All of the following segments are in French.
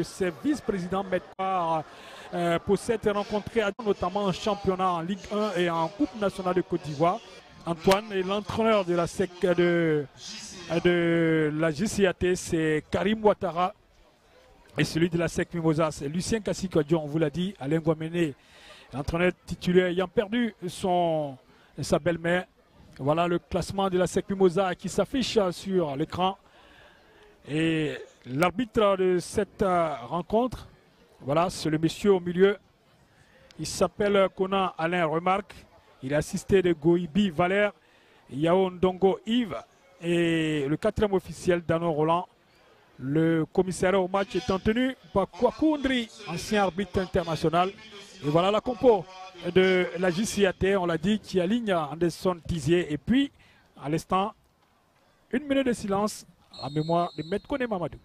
Ses vice-présidents mettent part pour cette rencontre, notamment en championnat, en Ligue 1 et en Coupe nationale de Côte d'Ivoire. Antoine est l'entraîneur de la SEC de la JCAT, c'est Karim Ouattara. Et celui de la SEC Mimosa, c'est Lucien Kassi-Kodjo, on vous l'a dit, Alain Guaméné, l'entraîneur titulaire ayant perdu sa belle-mère. Voilà le classement de la SEC Mimosa qui s'affiche sur l'écran. Et l'arbitre de cette rencontre, voilà, c'est le monsieur au milieu. Il s'appelle Conan Alain Remarque. Il est assisté de Goibi Valère, Yao Ndongo Yves et le quatrième officiel Dano Roland. Le commissariat au match étant tenu par Kwakoundri, ancien arbitre international. Et voilà la compo de la JCAT, on l'a dit, qui aligne Anderson Tizier. Et puis, à l'instant, 1 minute de silence en mémoire de Maître Koné Mamadou.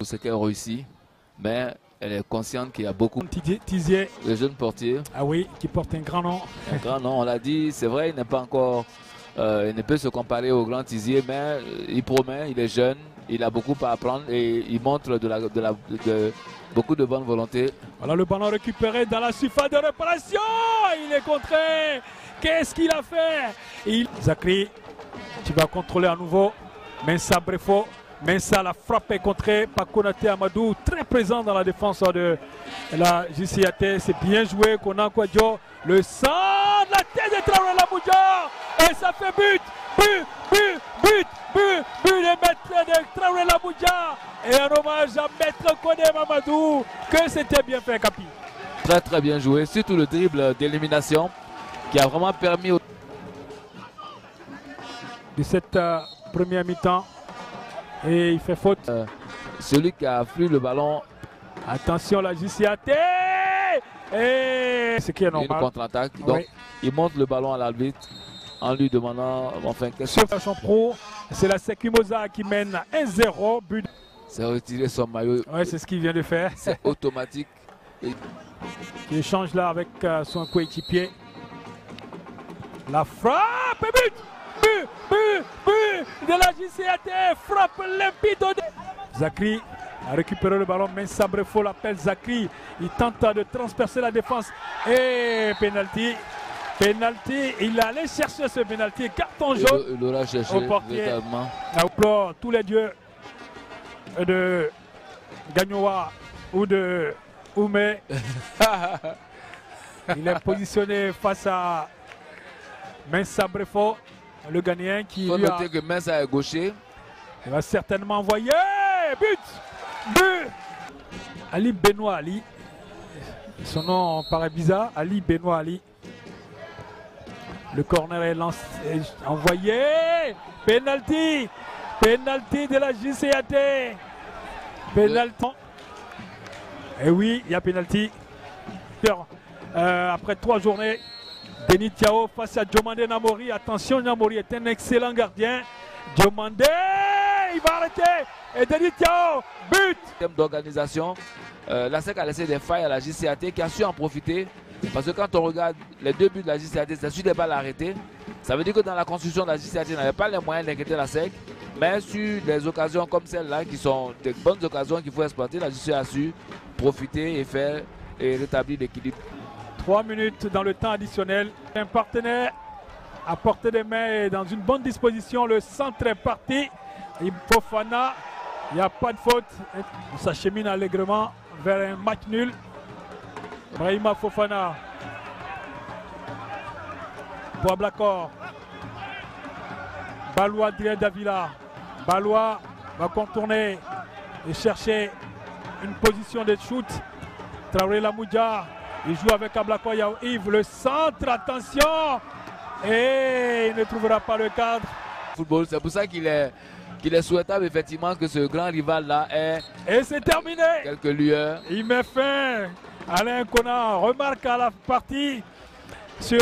Ce qu'elle réussit, mais elle est consciente qu'il y a beaucoup Tizier, de jeunes portiers. Ah oui, qui porte un grand nom. Un grand nom, on l'a dit, c'est vrai, il n'est pas encore, il ne peut se comparer au grand Tizier, mais il promet, il est jeune, il a beaucoup à apprendre et il montre beaucoup de bonne volonté. Voilà le ballon récupéré dans la surface de réparation. Il est contré. Qu'est-ce qu'il a fait? Zakri, tu vas contrôler à nouveau. Mensa Brefo. Mensa, la frappe est contrée par Konaté Amadou, très présent dans la défense de la JCAT. C'est bien joué, Konan Kwadjo. Le centre, la tête de Traoré Lamouja. Et ça fait but. But de maître de Traoré Lamouja. Et un hommage à maître Koné Mamadou. Que c'était bien fait, Capi. Très bien joué, surtout le dribble d'élimination qui a vraiment permis de cette première mi-temps. Et il fait faute. Celui qui a fui le ballon. Attention, la JCAT. Et ce qui est normal. Une contre-attaque. Donc, oui. Il monte le ballon à l'arbitre en lui demandant enfin qu'est-ce que son pro, c'est la SEC Mimosa qui mène 1-0. But. C'est retirer son maillot. Oui, c'est ce qu'il vient de faire. C'est automatique. Il échange là avec son coéquipier. La frappe et but de la JCAT, frappe limpide. Zakri a récupéré le ballon, mais Sabrefo l'appelle Zakri. Il tente de transpercer la défense et penalty. Il allait chercher ce penalty. Carton jaune. Il l'aura cherché au portier. Applaud tous les dieux de Gagnoa ou de Oumé. Il est positionné face à Mensa Brefo, le Ghanéen qui. Il faut noter que Mensa est gaucher. Il va certainement envoyer. But. Ali Benoît Ali. Son nom paraît bizarre. Ali Benoît Ali. Le corner est envoyé. Penalty de la JCAT. Penalty. Et oui, il y a penalty. Après 3 journées. Denis Tiao face à Diomandé Namori. Attention, Namori est un excellent gardien. Diomandé, il va arrêter. Et Denis Tiao, but. Thème d'organisation, la SEC a laissé des failles à la JCAT qui a su en profiter. Parce que quand on regarde les 2 buts de la JCAT, c'est sur des balles arrêtées. Ça veut dire que dans la construction de la JCAT, il n'avait pas les moyens d'inquiéter la SEC. Mais sur des occasions comme celle-là, qui sont des bonnes occasions qu'il faut exploiter, la JCAT a su profiter et faire et rétablir l'équilibre. 3 minutes dans le temps additionnel. Un partenaire à portée des mains et dans une bonne disposition. Le centre est parti. Fofana, il n'y a pas de faute. On s'achemine allègrement vers un match nul. Brahima Fofana. Boablakor. Balois Adrien Davila. Balois va contourner et chercher une position de shoot. Traoré Lamouja. Il joue avec Ablakor Yao Yves. Le centre, attention. Et il ne trouvera pas le cadre. Football, c'est pour ça qu'il est souhaitable effectivement que ce grand rival-là ait. Et c'est terminé. Quelques lueurs. Il met fin. Alain Conan remarque à la partie.